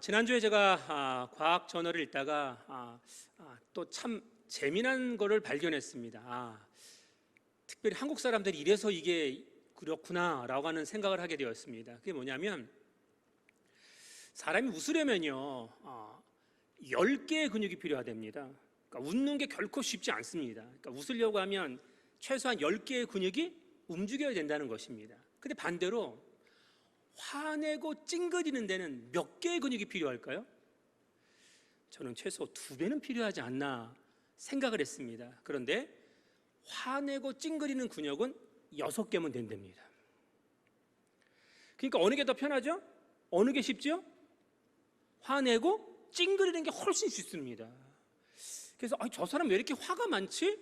지난주에 제가 과학 저널을 읽다가 또 참 재미난 거를 발견했습니다. 특별히 한국 사람들이 이래서 이게 그렇구나라고 하는 생각을 하게 되었습니다. 그게 뭐냐면 사람이 웃으려면요 10개의 근육이 필요하답니다. 그러니까 웃는 게 결코 쉽지 않습니다. 그러니까 웃으려고 하면 최소한 10개의 근육이 움직여야 된다는 것입니다. 근데 반대로 화내고 찡그리는 데는 몇 개의 근육이 필요할까요? 저는 최소 2배는 필요하지 않나 생각을 했습니다. 그런데 화내고 찡그리는 근육은 6개면 된답니다. 그러니까 어느 게 더 편하죠? 어느 게 쉽죠? 화내고 찡그리는 게 훨씬 쉽습니다. 그래서 저 사람 왜 이렇게 화가 많지?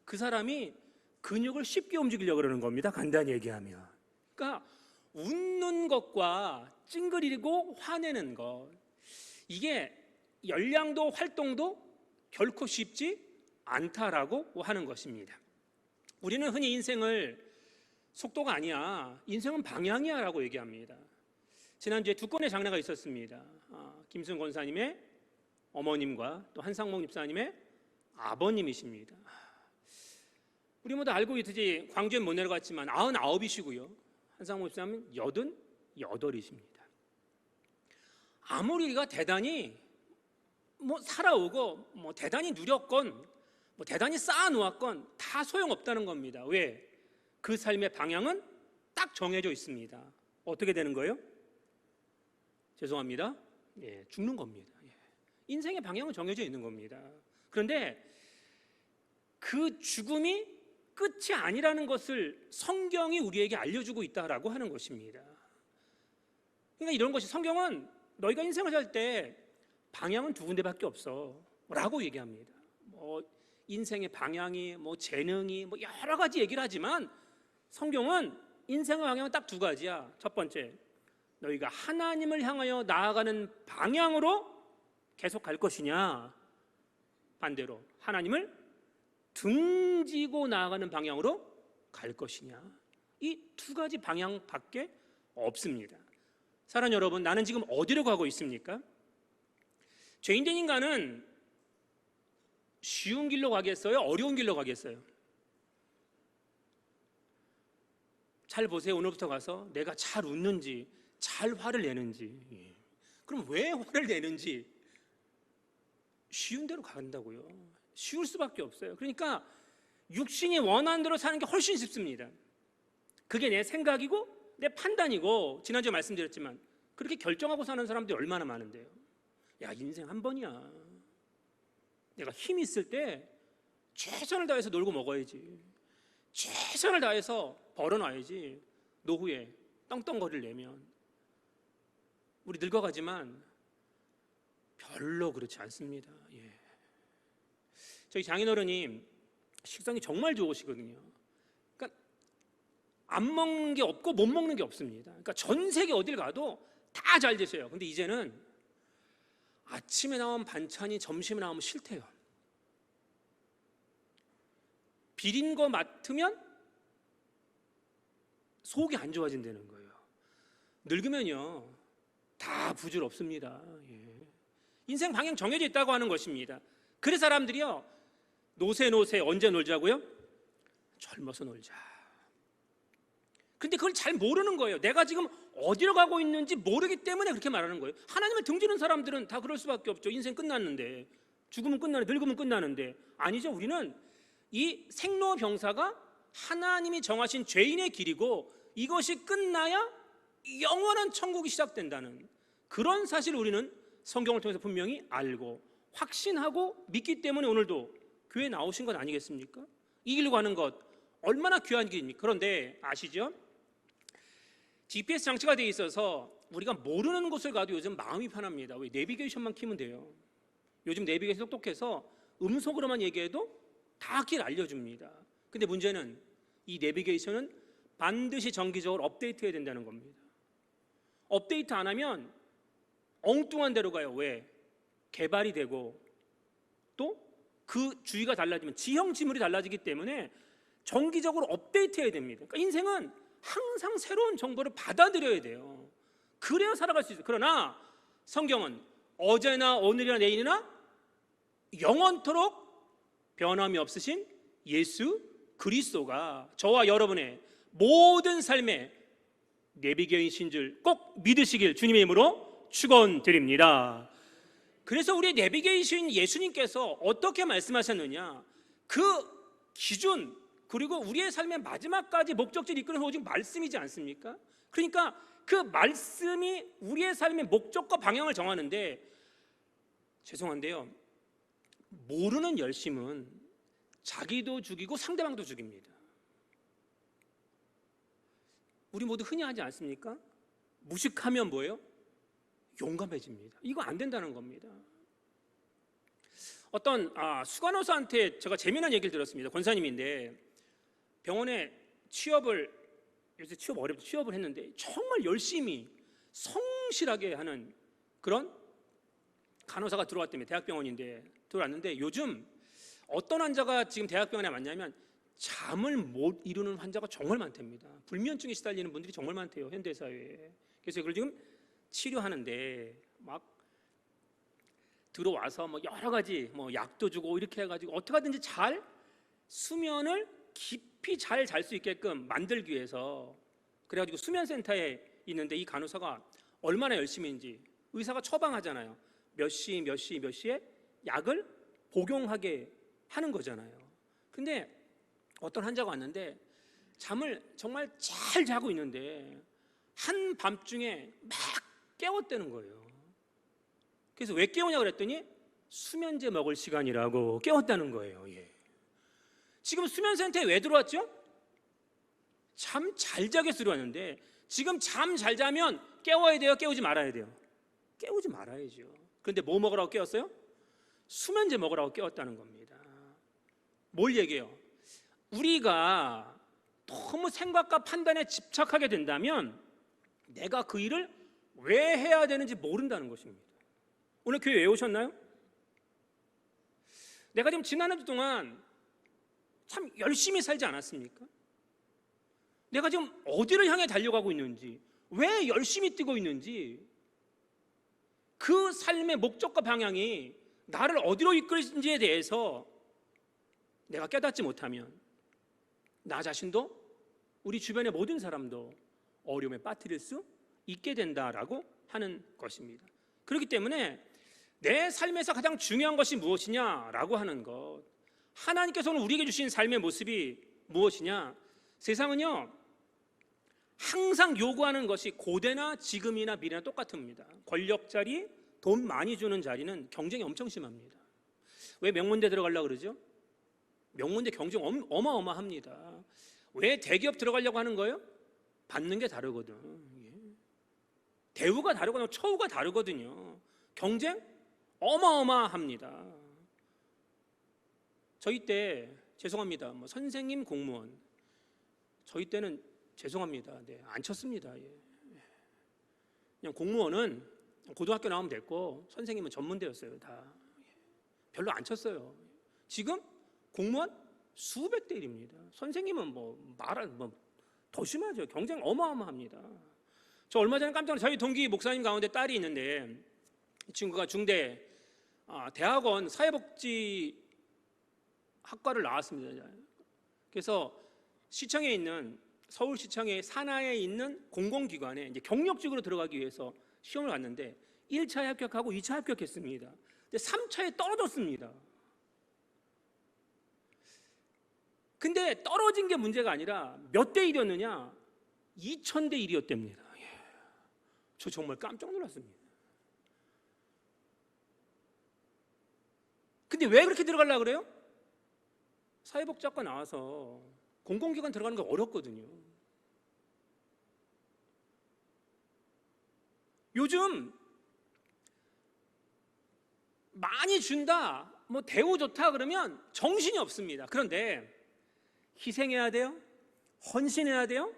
그 사람이 근육을 쉽게 움직이려고 그러는 겁니다. 간단히 얘기하면. 그러니까 웃는 것과 찡그리고 화내는 것, 이게 열량도 활동도 결코 쉽지 않다라고 하는 것입니다. 우리는 흔히 인생을 속도가 아니야, 인생은 방향이야 라고 얘기합니다. 지난주에 2건의 장례가 있었습니다. 김순 권사님의 어머님과 또 한상목 집사님의 아버님이십니다. 우리 모두 알고 있듯이 광주에 못 내려갔지만 99이시고요 한상목 집사님은 88이십니다. 아무리 우리가 대단히 살아오고 대단히 누렸건 대단히 쌓아놓았건 다 소용없다는 겁니다. 왜? 그 삶의 방향은 딱 정해져 있습니다. 어떻게 되는 거예요? 죄송합니다. 죽는 겁니다. 인생의 방향은 정해져 있는 겁니다. 그런데 그 죽음이 끝이 아니라는 것을 성경이 우리에게 알려주고 있다라고 하는 것입니다. 그러니까 이런 것이, 성경은 너희가 인생을 살 때 방향은 2군데밖에 없어 라고 얘기합니다. 인생의 방향이 재능이 여러 가지 얘기를 하지만 성경은 인생의 방향은 딱 2가지야. 첫 번째, 너희가 하나님을 향하여 나아가는 방향으로 계속 갈 것이냐, 반대로 하나님을 등지고 나아가는 방향으로 갈 것이냐. 이 2가지 방향밖에 없습니다. 사랑하는 여러분, 나는 지금 어디로 가고 있습니까? 죄인된 인간은 쉬운 길로 가겠어요? 어려운 길로 가겠어요? 잘 보세요. 오늘부터 가서 내가 잘 웃는지 잘 화를 내는지. 그럼 왜 화를 내는지 쉬운 대로 간다고요. 쉬울 수밖에 없어요. 그러니까 육신이 원하는 대로 사는 게 훨씬 쉽습니다. 그게 내 생각이고 내 판단이고, 지난주에 말씀드렸지만 그렇게 결정하고 사는 사람들이 얼마나 많은데요. 야, 인생 한 번이야. 내가 힘 있을 때 최선을 다해서 놀고 먹어야지, 최선을 다해서 벌어놔야지, 노후에 떵떵거리를 내면. 우리 늙어가지만 별로 그렇지 않습니다. 저희 장인어른이 식성이 정말 좋으시거든요. 그러니까 안 먹는 게 없고 못 먹는 게 없습니다. 그러니까 전 세계 어딜 가도 다 잘 드세요. 근데 이제는 아침에 나온 반찬이 점심에 나오면 싫대요. 비린 거 맡으면 속이 안 좋아진다는 거예요. 늙으면요 다 부질없습니다. 인생 방향 정해져 있다고 하는 것입니다. 그래서 사람들이요, 노세 언제 놀자고요? 젊어서 놀자. 근데 그걸 잘 모르는 거예요. 내가 지금 어디로 가고 있는지 모르기 때문에 그렇게 말하는 거예요. 하나님을 등지는 사람들은 다 그럴 수밖에 없죠. 인생 끝났는데, 죽으면 끝나는데, 늙으면 끝나는데. 아니죠. 우리는 이 생로병사가 하나님이 정하신 죄인의 길이고, 이것이 끝나야 영원한 천국이 시작된다는 그런 사실을 우리는 성경을 통해서 분명히 알고 확신하고 믿기 때문에 오늘도 교회에 나오신 것 아니겠습니까? 이 길로 가는 것 얼마나 귀한 길입니까? 그런데 아시죠? GPS 장치가 되어 있어서 우리가 모르는 곳을 가도 요즘 마음이 편합니다. 왜? 내비게이션만 키면 돼요. 요즘 내비게이션 똑똑해서 음성으로만 얘기해도 다 길 알려줍니다. 근데 문제는 이 내비게이션은 반드시 정기적으로 업데이트해야 된다는 겁니다. 업데이트 안 하면 엉뚱한 데로 가요. 왜? 개발이 되고 또 그 주위가 달라지면 지형 지물이 달라지기 때문에 정기적으로 업데이트해야 됩니다. 그러니까 인생은 항상 새로운 정보를 받아들여야 돼요. 그래야 살아갈 수 있어요. 그러나 성경은 어제나 오늘이나 내일이나 영원토록 변함이 없으신 예수 그리스도가 저와 여러분의 모든 삶의 내비게이신 줄 꼭 믿으시길 주님의 이름으로 축원드립니다. 그래서 우리 내비게이신 예수님께서 어떻게 말씀하셨느냐, 그 기준 그리고 우리의 삶의 마지막까지 목적지를 이끄는 오직 말씀이지 않습니까? 그러니까 그 말씀이 우리의 삶의 목적과 방향을 정하는데, 죄송한데요, 모르는 열심은 자기도 죽이고 상대방도 죽입니다. 우리 모두 흔히 하지 않습니까? 무식하면 뭐예요? 용감해집니다. 이거 안 된다는 겁니다. 어떤 수간호사한테 제가 재미난 얘기를 들었습니다. 권사님인데 병원에 요새 취업 어렵죠. 취업을 했는데 정말 열심히 성실하게 하는 그런 간호사가 들어왔답니다. 대학병원인데 들어왔는데, 요즘 어떤 환자가 지금 대학병원에 왔냐면 잠을 못 이루는 환자가 정말 많답니다. 불면증에 시달리는 분들이 정말 많대요, 현대사회에. 그래서 이걸 지금 치료하는데 막 들어와서 뭐 여러 가지 뭐 약도 주고 이렇게 해가지고 어떻게 하든지 잘 수면을 깊이 잘 잘 수 있게끔 만들기 위해서, 그래가지고 수면센터에 있는데 이 간호사가 얼마나 열심히인지 의사가 처방하잖아요. 몇 시에 약을 복용하게 하는 거잖아요. 근데 어떤 환자가 왔는데 잠을 정말 잘 자고 있는데 한밤중에 막 깨웠다는 거예요. 그래서 왜 깨우냐 그랬더니 수면제 먹을 시간이라고 깨웠다는 거예요. 예. 지금 수면센터에 왜 들어왔죠? 잠 잘 자게 들어왔는데, 지금 잠 잘 자면 깨워야 돼요, 깨우지 말아야 돼요? 깨우지 말아야죠. 그런데 뭐 먹으라고 깨웠어요? 수면제 먹으라고 깨웠다는 겁니다. 뭘 얘기해요? 우리가 너무 생각과 판단에 집착하게 된다면 내가 그 일을 왜 해야 되는지 모른다는 것입니다. 오늘 교회 왜 오셨나요? 내가 지금 지난 한 주 동안 참 열심히 살지 않았습니까? 내가 지금 어디를 향해 달려가고 있는지, 왜 열심히 뛰고 있는지, 그 삶의 목적과 방향이 나를 어디로 이끌지에 대해서 내가 깨닫지 못하면 나 자신도 우리 주변의 모든 사람도 어려움에 빠뜨릴 수 있게 된다라고 하는 것입니다. 그렇기 때문에 내 삶에서 가장 중요한 것이 무엇이냐라고 하는 것, 하나님께서 오늘 우리에게 주신 삶의 모습이 무엇이냐? 세상은요 항상 요구하는 것이 고대나 지금이나 미래나 똑같습니다. 권력 자리, 돈 많이 주는 자리는 경쟁이 엄청 심합니다. 왜 명문대 들어가려고 그러죠? 명문대 경쟁 어마어마합니다. 왜 대기업 들어가려고 하는 거예요? 받는 게 다르거든. 대우가 다르거나 처우가 다르거든요. 경쟁 어마어마합니다. 저희 때 죄송합니다. 뭐 선생님, 공무원, 저희 때는 죄송합니다. 네, 안 쳤습니다. 예. 그냥 공무원은 고등학교 나오면 됐고 선생님은 전문대였어요. 다 별로 안 쳤어요. 지금 공무원 수백 대 1입니다. 선생님은 더 심하죠. 경쟁 어마어마합니다. 저 얼마 전에 깜짝 놀랐어요. 저희 동기 목사님 가운데 딸이 있는데 이 친구가 중대 대학원 사회복지 학과를 나왔습니다. 그래서 시청에 있는 서울시청의 산하에 있는 공공기관에 이제 경력직으로 들어가기 위해서 시험을 봤는데 1차에 합격하고 2차 합격했습니다. 근데 3차에 떨어졌습니다. 근데 떨어진 게 문제가 아니라 몇 대 1이었느냐? 2000대 1이었답니다. 저 정말 깜짝 놀랐습니다. 근데 왜 그렇게 들어가려고 그래요? 사회복지학과 나와서 공공기관 들어가는 거 어렵거든요. 요즘 많이 준다, 뭐 대우 좋다 그러면 정신이 없습니다. 그런데 희생해야 돼요? 헌신해야 돼요?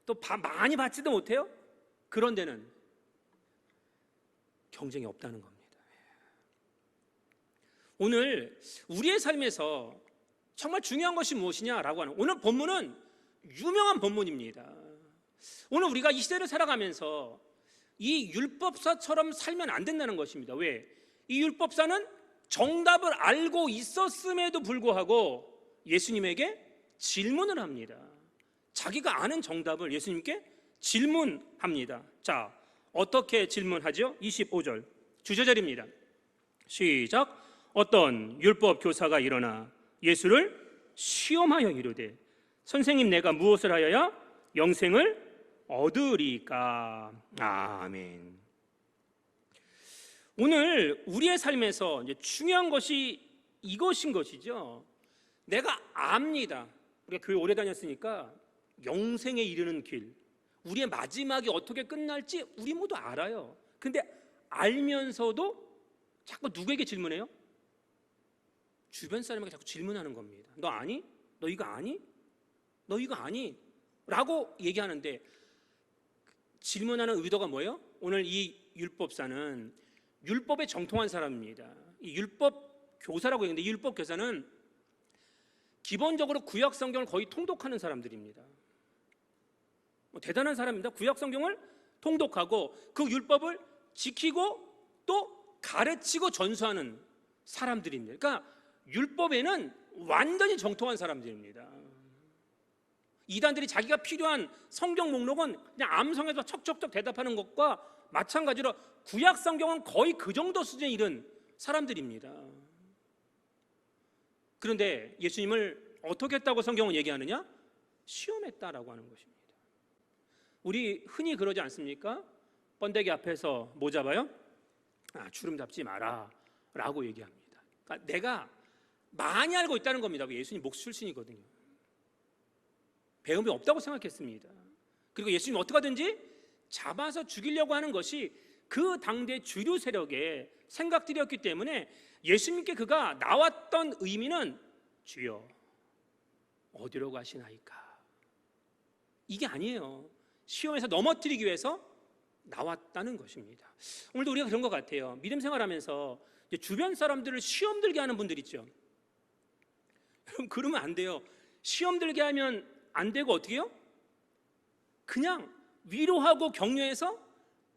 또 많이 받지도 못해요? 그런 데는 경쟁이 없다는 겁니다. 오늘 우리의 삶에서 정말 중요한 것이 무엇이냐라고 하는, 오늘 본문은 유명한 본문입니다. 오늘 우리가 이 시대를 살아가면서 이 율법사처럼 살면 안 된다는 것입니다. 왜? 이 율법사는 정답을 알고 있었음에도 불구하고 예수님에게 질문을 합니다. 자기가 아는 정답을 예수님께 질문합니다. 자, 어떻게 질문하죠? 25절 주제절입니다. 시작. 어떤 율법 교사가 일어나 예수를 시험하여 이르되 선생님, 내가 무엇을 하여야 영생을 얻으리까? 아멘. 오늘 우리의 삶에서 이제 중요한 것이 이것인 것이죠. 내가 압니다. 우리가 교회 오래 다녔으니까 영생에 이르는 길, 우리의 마지막이 어떻게 끝날지 우리 모두 알아요. 근데 알면서도 자꾸 누구에게 질문해요? 주변 사람에게 자꾸 질문하는 겁니다. 너 아니? 너 이거 아니? 너 이거 아니? 라고 얘기하는데 질문하는 의도가 뭐예요? 오늘 이 율법사는 율법에 정통한 사람입니다. 이 율법 교사라고 했는데 이 율법 교사는 기본적으로 구약 성경을 거의 통독하는 사람들입니다. 대단한 사람입니다. 구약 성경을 통독하고 그 율법을 지키고 또 가르치고 전수하는 사람들입니다. 그러니까 율법에는 완전히 정통한 사람들입니다. 이단들이 자기가 필요한 성경 목록은 그냥 암송해서 척척척 대답하는 것과 마찬가지로 구약 성경은 거의 그 정도 수준에 이른 사람들입니다. 그런데 예수님을 어떻게 했다고 성경은 얘기하느냐? 시험했다라고 하는 것입니다. 우리 흔히 그러지 않습니까? 번데기 앞에서 뭐 잡아요? 주름 잡지 마라 라고 얘기합니다. 그러니까 내가 많이 알고 있다는 겁니다. 예수님 목수 출신이거든요. 배움이 없다고 생각했습니다. 그리고 예수님 어떻게 하든지 잡아서 죽이려고 하는 것이 그 당대 주류 세력의 생각들이었기 때문에 예수님께 그가 나왔던 의미는 주여 어디로 가시나이까, 이게 아니에요. 시험에서 넘어뜨리기 위해서 나왔다는 것입니다. 오늘도 우리가 그런 것 같아요. 믿음 생활하면서 주변 사람들을 시험 들게 하는 분들 있죠. 여러분, 그러면 안 돼요. 시험 들게 하면 안 되고 어떻게 해요? 그냥 위로하고 격려해서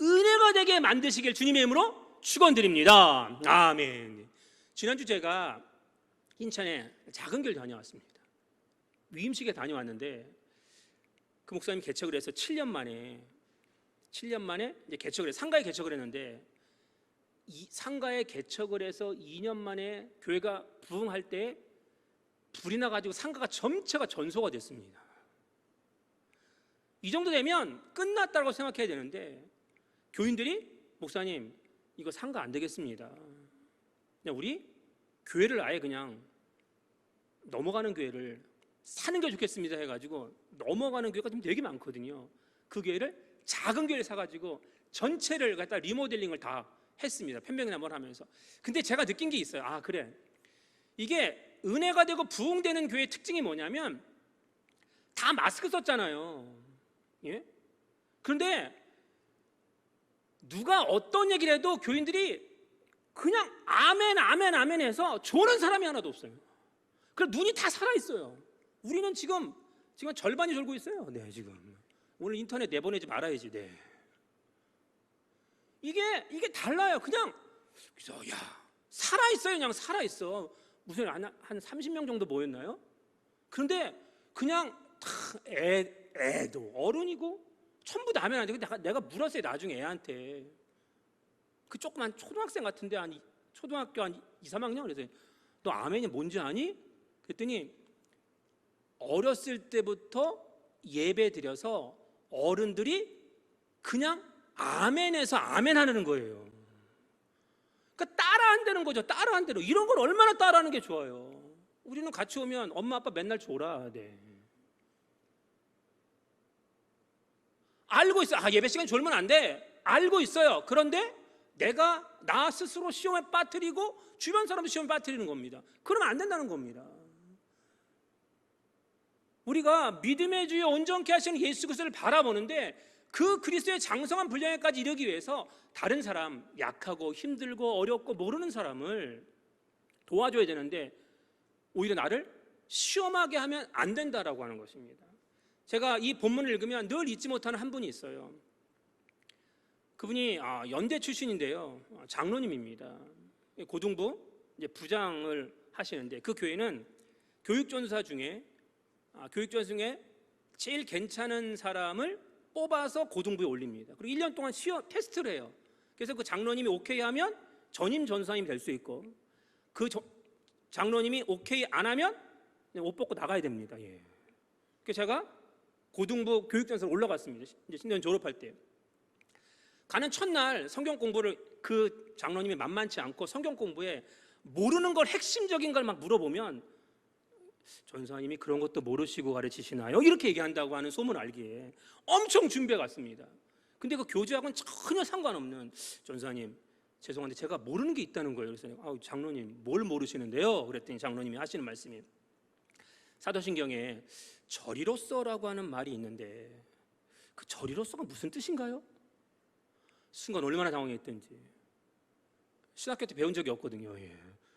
은혜가 되게 만드시길 주님의 이름으로 축원드립니다. 아멘. 지난주 제가 인천에 작은 교회 다녀왔습니다. 위임식에 다녀왔는데 그 목사님 개척을 해서 7년 만에 이제 개척을 해서 상가에 개척을 했는데 이 상가에 개척을 해서 2년 만에 교회가 부흥할 때 불이 나가지고 상가가 전체가 전소가 됐습니다. 이 정도 되면 끝났다고 생각해야 되는데 교인들이 목사님 이거 상가 안 되겠습니다. 그냥 우리 교회를 아예 그냥 넘어가는 교회를 사는 게 좋겠습니다 해가지고 넘어가는 교회가 좀 되게 많거든요. 그 교회를 작은 교회를 사가지고 전체를 갖다 리모델링을 다 했습니다. 편백나무를 하면서. 근데 제가 느낀 게 있어요. 아 그래, 이게 은혜가 되고 부흥되는 교회의 특징이 뭐냐면 다 마스크 썼잖아요. 예? 그런데 누가 어떤 얘기를 해도 교인들이 그냥 아멘 아멘 아멘 해서 조는 사람이 하나도 없어요. 그래서 눈이 다 살아있어요. 우리는 지금 절반이 졸고 있어요. 네, 지금 오늘 인터넷 내보내지 말아야지. 네. 이게 달라요. 그냥 야 살아있어요. 그냥 살아있어. 무슨 한 30명 정도 모였나요? 그런데 그냥 다 애도 어른이고 전부 다 하면 안 돼. 내가 물었어요. 나중에 애한테. 그 조그만 초등학생 같은데 초등학교 한 2, 3학년 그래서 너 아멘이 뭔지 아니? 그랬더니 어렸을 때부터 예배 드려서 어른들이 그냥 아멘해서 아멘하는 거예요. 그러니까 따라한다는 거죠. 따라한대로. 이런 걸 얼마나 따라하는 게 좋아요. 우리는 같이 오면 엄마 아빠 맨날 줘라. 네. 알고 있어요. 예배 시간 졸면 안 돼. 알고 있어요. 그런데 내가 나 스스로 시험에 빠뜨리고 주변 사람도 시험에 빠뜨리는 겁니다. 그러면 안 된다는 겁니다. 우리가 믿음의 주여 온전케 하시는 예수 그리스도를 바라보는데 그 그리스도의 장성한 분량에까지 이르기 위해서 다른 사람, 약하고 힘들고 어렵고 모르는 사람을 도와줘야 되는데 오히려 나를 시험하게 하면 안 된다라고 하는 것입니다. 제가 이 본문을 읽으면 늘 잊지 못하는 한 분이 있어요. 그분이 연대 출신인데요, 장로님입니다. 고등부 이제 부장을 하시는데, 그 교회는 교육전사 중에 제일 괜찮은 사람을 뽑아서 고등부에 올립니다. 그리고 1년 동안 테스트를 해요. 그래서 그 장로님이 오케이 하면 전임 전사님이 될 수 있고, 그 장로님이 오케이 안 하면 옷 벗고 나가야 됩니다. 예. 그래서 제가 고등부 교육전사로 올라갔습니다. 이제 신년 졸업할 때. 가는 첫날 성경 공부를, 그 장로님이 만만치 않고 성경 공부에 모르는 걸, 핵심적인 걸 막 물어보면 전사님이 그런 것도 모르시고 가르치시나요? 이렇게 얘기한다고 하는 소문을 알기에 엄청 준비해 갔습니다. 근데 그 교주하고는 전혀 상관없는, 전사님 죄송한데 제가 모르는 게 있다는 거예요. 그래서 장로님 뭘 모르시는데요? 그랬더니 장로님이 하시는 말씀이, 사도신경에 저리로서라고 하는 말이 있는데 그 저리로서가 무슨 뜻인가요? 순간 얼마나 당황했던지. 신학교 때 배운 적이 없거든요. 예.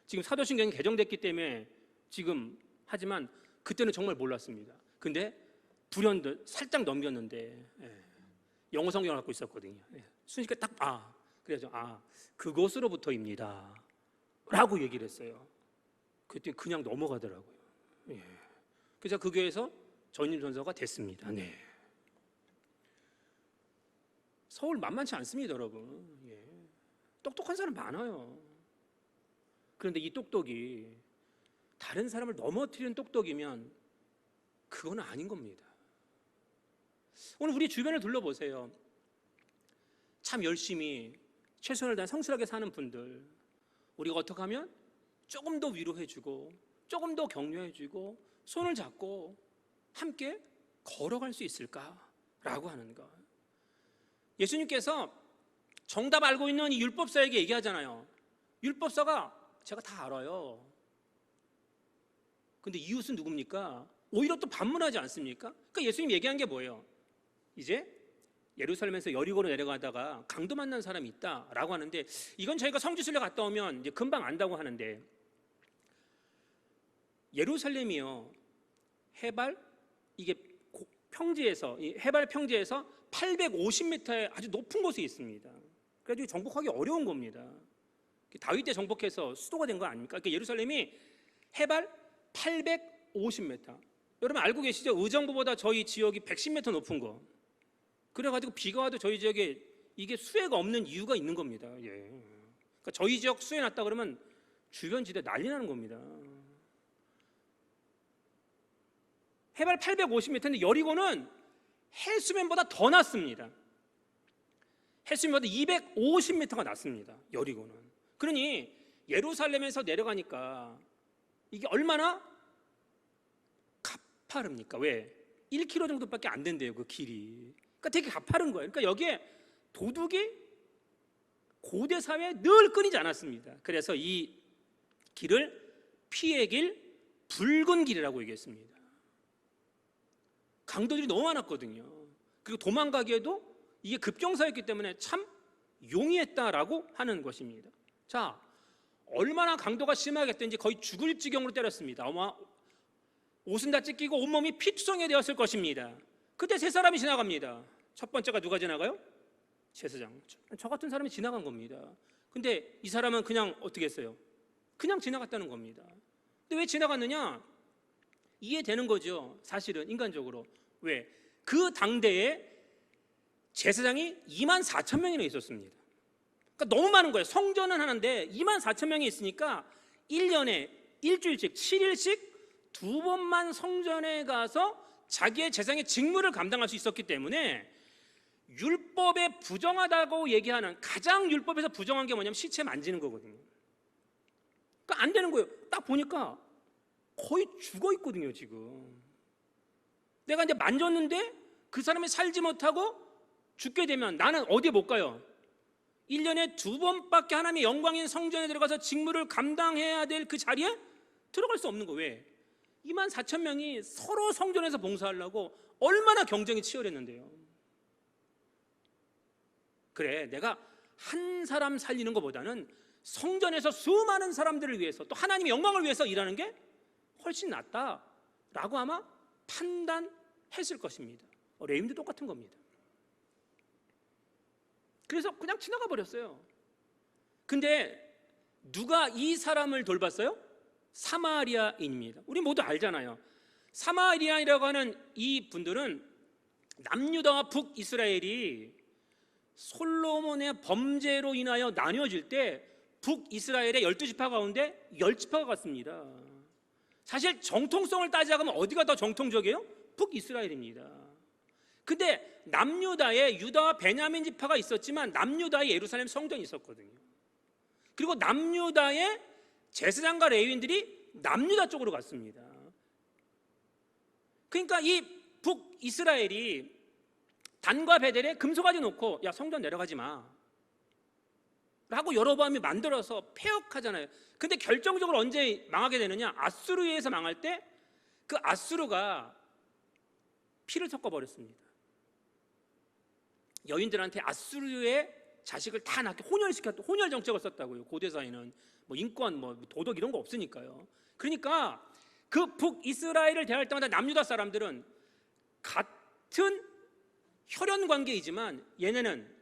지금 사도신경이 개정됐기 때문에 지금 하지만 그때는 정말 몰랐습니다. 근데 불현듯 살짝 넘겼는데, 영어 성경을 갖고 있었거든요. 순식간에 딱 그래서 그것으로부터입니다 라고 얘기를 했어요. 그때 그냥 넘어가더라고요. 예. 그래서 그 교회에서 전임 전사가 됐습니다. 네. 서울 만만치 않습니다, 여러분. 예. 똑똑한 사람 많아요. 그런데 이 똑똑이 다른 사람을 넘어뜨리는 똑똑이면 그건 아닌 겁니다. 오늘 우리 주변을 둘러보세요. 참 열심히 최선을 다해 성실하게 사는 분들, 우리가 어떻게 하면 조금 더 위로해주고 조금 더 격려해주고 손을 잡고 함께 걸어갈 수 있을까라고 하는 것. 예수님께서 정답 알고 있는 이 율법사에게 얘기하잖아요. 율법사가 제가 다 알아요. 근데 이웃은 누굽니까? 오히려 또 반문하지 않습니까? 그러니까 예수님 얘기한 게 뭐예요? 이제 예루살렘에서 여리고로 내려가다가 강도 만난 사람이 있다라고 하는데, 이건 저희가 성지순례 갔다 오면 이제 금방 안다고 하는데, 예루살렘이요, 해발 이게 평지에서, 해발 평지에서 850m의 아주 높은 곳에 있습니다. 그래가지고 정복하기 어려운 겁니다. 다윗 때 정복해서 수도가 된 거 아닙니까? 그러니까 예루살렘이 해발 850m. 여러분 알고 계시죠? 의정부보다 저희 지역이 110m 높은 거. 그래가지고 비가 와도 저희 지역에 이게 수해가 없는 이유가 있는 겁니다. 예. 그러니까 저희 지역 수해 났다 그러면 주변 지대 난리 나는 겁니다. 해발 850m인데 여리고는 해수면보다 더 낮습니다. 해수면보다 250m가 낮습니다. 여리고는. 그러니 예루살렘에서 내려가니까 이게 얼마나 가파릅니까? 왜? 1km 정도밖에 안 된대요, 그 길이. 그러니까 되게 가파른 거예요. 그러니까 여기에 도둑이 고대 사회에 늘 끊이지 않았습니다. 그래서 이 길을 피의 길, 붉은 길이라고 얘기했습니다. 강도들이 너무 많았거든요. 그리고 도망가기에도 이게 급경사였기 때문에 참 용이했다라고 하는 것입니다. 자, 얼마나 강도가 심하겠든지 거의 죽을 지경으로 때렸습니다. 아마 옷은 다 찢기고 온몸이 피투성이 되었을 것입니다. 그때 세 사람이 지나갑니다. 첫 번째가 누가 지나가요? 제사장. 저 같은 사람이 지나간 겁니다. 근데 이 사람은 그냥 어떻게 했어요? 그냥 지나갔다는 겁니다. 근데 왜 지나갔느냐? 이해되는 거죠. 사실은 인간적으로. 왜? 그 당대에 제사장이 24,000명이나 있었습니다. 그러니까 너무 많은 거예요. 성전은 하는데 24,000명이 있으니까 1년에 일주일씩 7일씩 2번만 성전에 가서 자기의 제사장의 직무를 감당할 수 있었기 때문에 율법에 부정하다고 얘기하는, 가장 율법에서 부정한 게 뭐냐면 시체 만지는 거거든요. 그러니까 안 되는 거예요. 딱 보니까 거의 죽어 있거든요, 지금. 내가 이제 만졌는데 그 사람이 살지 못하고 죽게 되면 나는 어디에 못 가요? 1년에 2번밖에 하나님의 영광인 성전에 들어가서 직무를 감당해야 될 그 자리에 들어갈 수 없는 거예요. 왜? 24,000명이 서로 성전에서 봉사하려고 얼마나 경쟁이 치열했는데요. 그래, 내가 한 사람 살리는 것보다는 성전에서 수많은 사람들을 위해서, 또 하나님의 영광을 위해서 일하는 게 훨씬 낫다라고 아마 판단했을 것입니다. 레위인도 똑같은 겁니다. 그래서 그냥 지나가 버렸어요. 근데 누가 이 사람을 돌봤어요? 사마리아인입니다. 우리 모두 알잖아요. 사마리아인이라고 하는 이 분들은 남유다와 북이스라엘이 솔로몬의 범죄로 인하여 나뉘어질 때 북이스라엘의 12지파 가운데 10지파가 갔습니다. 사실 정통성을 따지자면 어디가 더 정통적이에요? 북이스라엘입니다. 근데 남유다에 유다와 베냐민 지파가 있었지만 남유다에 예루살렘 성전이 있었거든요. 그리고 남유다에 제사장과 레위인들이 남유다 쪽으로 갔습니다. 그러니까 이 북이스라엘이 단과 베델에 금송아지 놓고 야 성전 내려가지 마 라고 여로보암이 만들어서 폐역하잖아요. 근데 결정적으로 언제 망하게 되느냐? 아수르에 의해서 망할 때 그 아수르가 피를 섞어버렸습니다. 여인들한테 아수르의 자식을 다 낳게 혼혈시켰다. 혼혈 정책을 썼다고요. 고대사회는 뭐 인권, 뭐 도덕 이런 거 없으니까요. 그러니까 그 북이스라엘을 대할 때마다 남유다 사람들은 같은 혈연 관계이지만 얘네는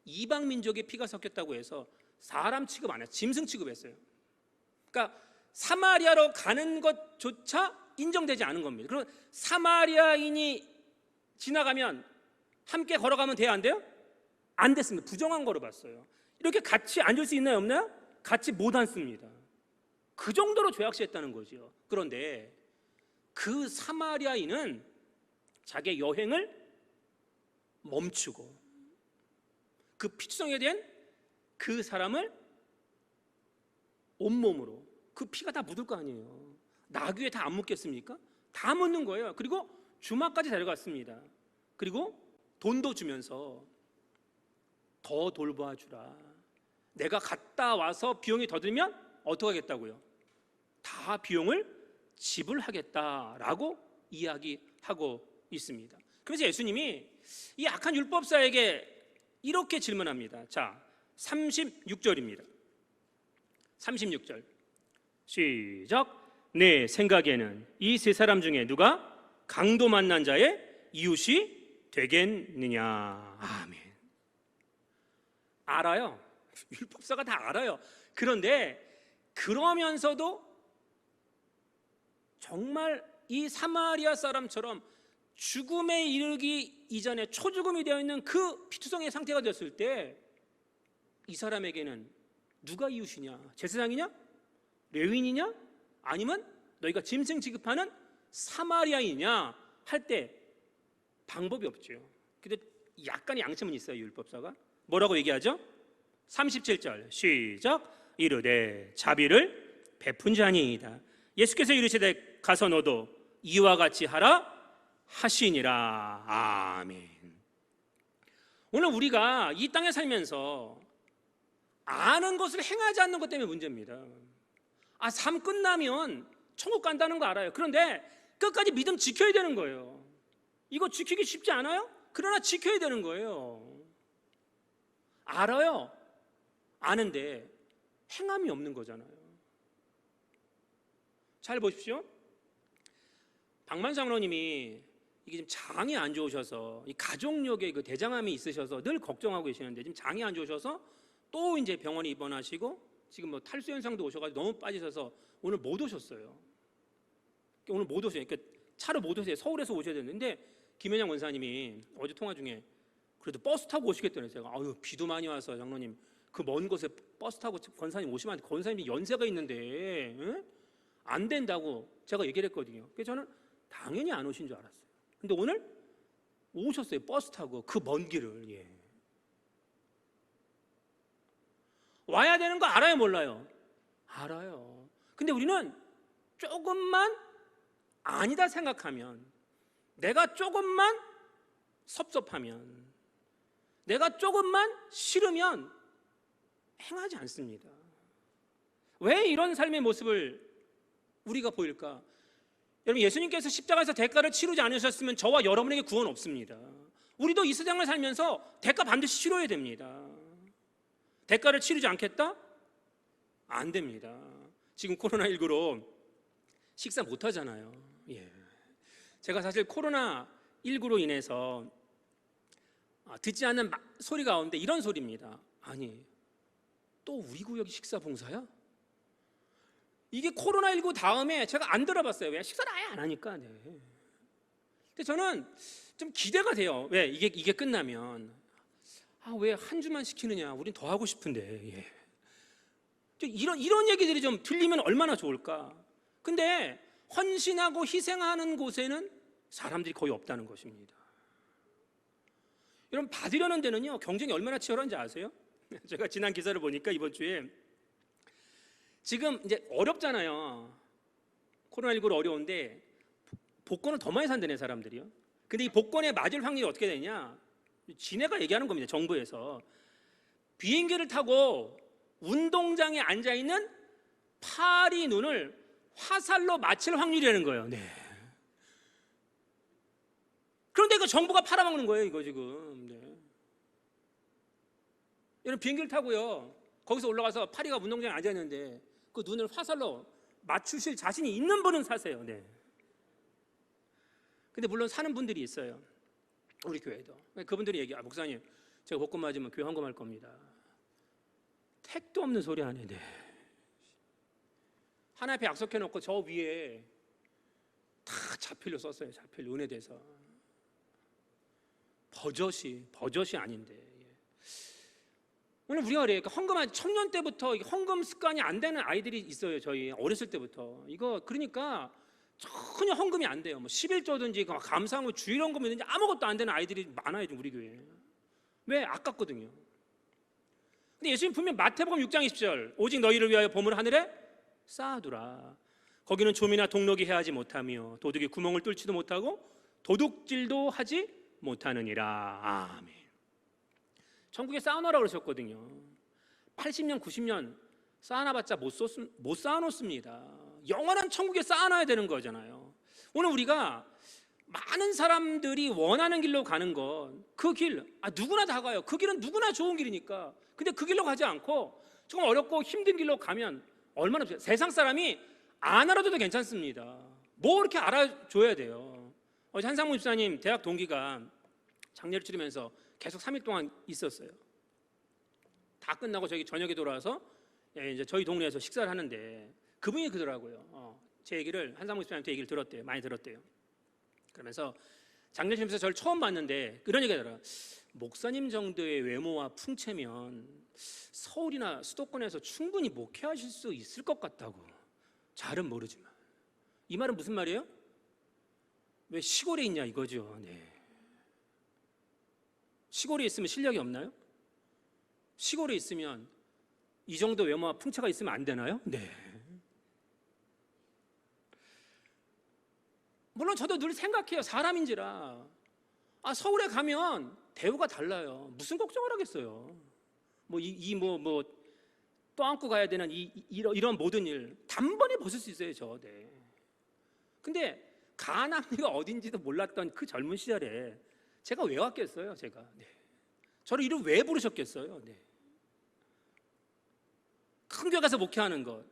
이방 민족의 피가 섞였다고 해서 사람 취급 안 해요. 짐승 취급했어요. 그러니까 사마리아로 가는 것조차 인정되지 않은 겁니다. 그럼 사마리아인이 지나가면 함께 걸어가면 돼요, 안 돼요? 안 됐습니다. 부정한 거로 봤어요. 이렇게 같이 앉을 수 있나요, 없나요? 같이 못 앉습니다. 그 정도로 죄악시했다는 거죠. 그런데 그 사마리아인은 자기의 여행을 멈추고 그 피투성이에 대한 그 사람을 온몸으로, 그 피가 다 묻을 거 아니에요. 나귀에 다 안 묻겠습니까? 다 묻는 거예요. 그리고 주막까지 데려갔습니다. 그리고 돈도 주면서 더 돌봐 주라. 내가 갔다 와서 비용이 더 들면 어떻게 하겠다고요? 다 비용을 지불하겠다라고 이야기하고 있습니다. 그래서 예수님이 이 악한 율법사에게 이렇게 질문합니다. 자, 36절입니다. 36절 시작. 내 생각에는 이 세 사람 중에 누가 강도 만난 자의 이웃이 되겠느냐. 아멘. 알아요. 율법사가 다 알아요. 그런데 그러면서도 정말 이 사마리아 사람처럼 죽음에 이르기 이전에 초죽음이 되어 있는 그 피투성이의 상태가 되었을 때 이 사람에게는 누가 이웃이냐? 제사장이냐? 레위인이냐? 아니면 너희가 짐승 취급하는 사마리아인이냐? 할 때 방법이 없죠. 근데 약간의 양심은 있어요. 율법사가 뭐라고 얘기하죠? 37절 시작. 이르되 자비를 베푼 자니이다. 예수께서 이르시되 가서 너도 이와 같이 하라 하시니라. 아멘. 오늘 우리가 이 땅에 살면서 아는 것을 행하지 않는 것 때문에 문제입니다. 삶 끝나면 천국 간다는 거 알아요. 그런데 끝까지 믿음 지켜야 되는 거예요. 이거 지키기 쉽지 않아요? 그러나 지켜야 되는 거예요. 알아요. 아는데 행함이 없는 거잖아요. 잘 보십시오. 박만 장로님이 이게 지금 장이 안 좋으셔서 이 가족력에 그 대장암이 있으셔서 늘 걱정하고 계시는데 지금 장이 안 좋으셔서 또 이제 병원에 입원하시고 지금 뭐 탈수 현상도 오셔가지고 너무 빠지셔서 오늘 못 오셨어요. 오늘 못 오셔요. 그러니까 차로 못 오세요. 서울에서 오셔야 되는데 김현양 원사님이 어제 통화 중에 그래도 버스 타고 오시겠다는 제가 아유 비도 많이 와서 장로님 그 먼 곳에 버스 타고 권사님 오시면 안 돼. 권사님이 연세가 있는데 응? 안 된다고 제가 얘기를 했거든요. 그래서 저는 당연히 안 오신 줄 알았어요. 근데 오늘 오셨어요. 버스 타고 그 먼 길을. 예. 와야 되는 거 알아요, 몰라요? 알아요. 근데 우리는 조금만 아니다 생각하면, 내가 조금만 섭섭하면, 내가 조금만 싫으면 행하지 않습니다. 왜 이런 삶의 모습을 우리가 보일까? 여러분, 예수님께서 십자가에서 대가를 치르지 않으셨으면 저와 여러분에게 구원 없습니다. 우리도 이 세상을 살면서 대가 반드시 치러야 됩니다. 대가를 치르지 않겠다? 안 됩니다. 지금 코로나19로 식사 못 하잖아요. 예. 제가 사실 코로나19로 인해서 듣지 않는 소리 가운데 이런 소리입니다. 아니, 또 우리 구역이 식사 봉사야? 이게 코로나19 다음에 제가 안 들어봤어요. 왜? 식사를 아예 안 하니까. 네. 근데 저는 좀 기대가 돼요. 왜? 이게 끝나면 왜 한 주만 시키느냐? 우린 더 하고 싶은데. 예. 이런 얘기들이 좀 들리면 얼마나 좋을까? 근데 헌신하고 희생하는 곳에는 사람들이 거의 없다는 것입니다. 여러분, 받으려는 데는요 경쟁이 얼마나 치열한지 아세요? 제가 지난 기사를 보니까 이번 주에 지금 이제 어렵잖아요. 코로나19로 어려운데 복권을 더 많이 산다네, 사람들이요. 근데 이 복권에 맞을 확률이 어떻게 되냐? 지네가 얘기하는 겁니다. 정부에서 비행기를 타고 운동장에 앉아 있는 파리 눈을 화살로 맞힐 확률이라는 거예요. 네. 그런데 이거 정부가 팔아먹는 거예요, 이거 지금. 네. 여러분, 비행기를 타고요 거기서 올라가서 파리가 운동장에 앉아 있는데 그 눈을 화살로 맞추실 자신이 있는 분은 사세요. 네. 근데 물론 사는 분들이 있어요. 우리 교회도. 그분들이 얘기해요. 목사님, 제가 복권 맞으면 교회 헌금할 겁니다. 택도 없는 소리 안 해. 네. 하나 앞에 약속해놓고 저 위에 다 자필로 썼어요. 자필 은혜대서. 버젓이 아닌데. 오늘 우리가 그래요. 헌금한 청년 때부터 헌금 습관이 안 되는 아이들이 있어요. 저희 어렸을 때부터. 이거 그러니까 전혀 헌금이 안 돼요. 뭐 11조든지 감사하고 주일헌금이든지 아무것도 안 되는 아이들이 많아요, 우리 교회에. 왜? 아깝거든요. 근데 예수님 분명 마태복음 6장 20절 오직 너희를 위하여 보물 하늘에 쌓아두라. 거기는 좀이나 동록이 해하지 못하며 도둑이 구멍을 뚫지도 못하고 도둑질도 하지 못하느니라. 아멘. 천국에 쌓아놓으라고 그러셨거든요. 80년 90년 쌓아놔봤자 못 쌓아놓습니다. 영원한 천국에 쌓아놔야 되는 거잖아요. 오늘 우리가 많은 사람들이 원하는 길로 가는 건 그 길, 누구나 다 가요. 그 길은 누구나 좋은 길이니까. 근데 그 길로 가지 않고 조금 어렵고 힘든 길로 가면 얼마나 없어요. 세상 사람이 안 알아줘도 괜찮습니다. 뭐 그렇게 알아줘야 돼요. 어제 한상무 집사님 대학 동기가 장례를 치르면서 계속 3일 동안 있었어요. 다 끝나고 저기 저녁에 돌아와서 이제 저희 동네에서 식사를 하는데 그분이 그러더라고요. 제 얘기를 한상무 집사님한테 얘기를 들었대요. 많이 들었대요. 그러면서 장례 치르면서 저를 처음 봤는데 그런 얘기가 들어요. 목사님 정도의 외모와 풍채면 서울이나 수도권에서 충분히 목회하실 수 있을 것 같다고. 잘은 모르지만. 이 말은 무슨 말이에요? 왜 시골에 있냐 이거죠. 네. 시골에 있으면 실력이 없나요? 시골에 있으면 이 정도 외모와 풍채가 있으면 안 되나요? 네. 물론 저도 늘 생각해요. 사람인지라. 서울에 가면 대우가 달라요. 무슨 걱정을 하겠어요. 또 안고 가야 되는 이런 모든 일 단번에 벗을 수 있어요, 저. 네. 근데 가남리가 어딘지도 몰랐던 그 젊은 시절에 제가 왜 왔겠어요, 제가. 네. 저를 이름 왜 부르셨겠어요? 네. 큰 교회 가서 목회하는 것,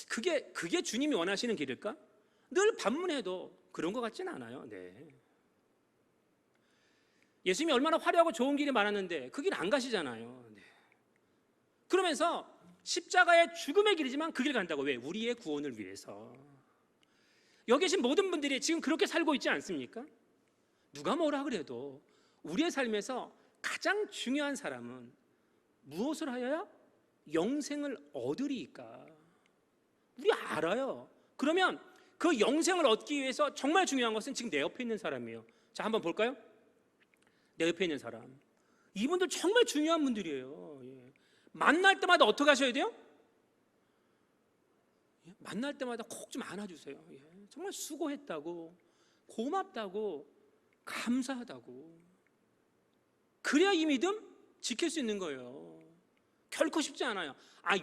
그게 주님이 원하시는 길일까? 늘 반문해도 그런 것 같지는 않아요. 네. 예수님이 얼마나 화려하고 좋은 길이 많았는데 그 길 안 가시잖아요. 네. 그러면서 십자가의 죽음의 길이지만 그 길 간다고. 왜? 우리의 구원을 위해서. 여기 계신 모든 분들이 지금 그렇게 살고 있지 않습니까? 누가 뭐라 그래도 우리의 삶에서 가장 중요한 사람은 무엇을 하여야 영생을 얻으리이까. 우리 알아요. 그러면 그 영생을 얻기 위해서 정말 중요한 것은 지금 내 옆에 있는 사람이에요. 자, 한번 볼까요? 내 옆에 있는 사람. 이분들 정말 중요한 분들이에요. 예. 만날 때마다 어떻게 하셔야 돼요? 예. 만날 때마다 꼭 좀 안아주세요. 예. 정말 수고했다고, 고맙다고, 감사하다고. 그래야 이 믿음 지킬 수 있는 거예요. 결코 쉽지 않아요.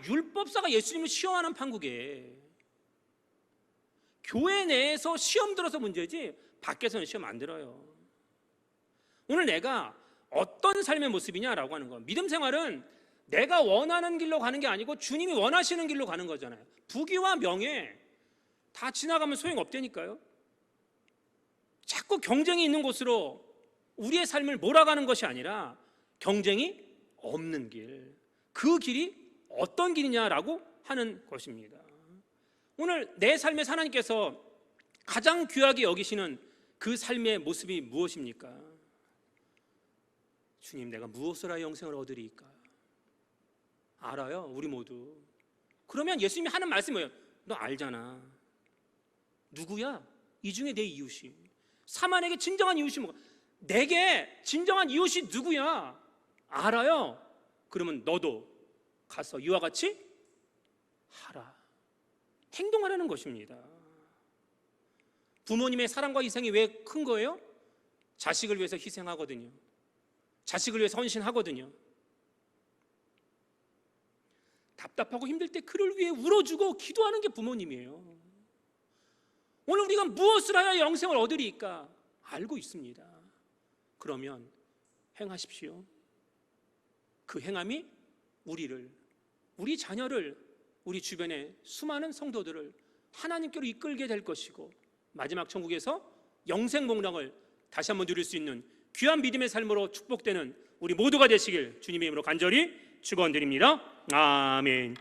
율법사가 예수님을 시험하는 판국에 교회 내에서 시험 들어서 문제지 밖에서는 시험 안 들어요. 오늘 내가 어떤 삶의 모습이냐라고 하는 거. 믿음 생활은 내가 원하는 길로 가는 게 아니고 주님이 원하시는 길로 가는 거잖아요. 부귀와 명예 다 지나가면 소용없다니까요. 자꾸 경쟁이 있는 곳으로 우리의 삶을 몰아가는 것이 아니라 경쟁이 없는 길, 그 길이 어떤 길이냐라고 하는 것입니다. 오늘 내 삶에서 하나님께서 가장 귀하게 여기시는 그 삶의 모습이 무엇입니까? 주님, 내가 무엇을 하여 영생을 얻으리까? 알아요, 우리 모두. 그러면 예수님이 하는 말씀이 뭐예요? 너 알잖아. 누구야? 이 중에 내 이웃이. 사만에게 진정한 이웃이 뭐가? 내게 진정한 이웃이 누구야? 알아요. 그러면 너도 가서 이와 같이 하라. 행동하라는 것입니다. 부모님의 사랑과 희생이 왜 큰 거예요? 자식을 위해서 희생하거든요. 자식을 위해서 헌신하거든요. 답답하고 힘들 때 그를 위해 울어주고 기도하는 게 부모님이에요. 오늘 우리가 무엇을 하여 영생을 얻으리까? 알고 있습니다. 그러면 행하십시오. 그 행함이 우리를, 우리 자녀를, 우리 주변의 수많은 성도들을 하나님께로 이끌게 될 것이고, 마지막 천국에서 영생 복락을 다시 한번 누릴 수 있는 귀한 믿음의 삶으로 축복되는 우리 모두가 되시길 주님의 이름으로 간절히 축원드립니다. 아멘.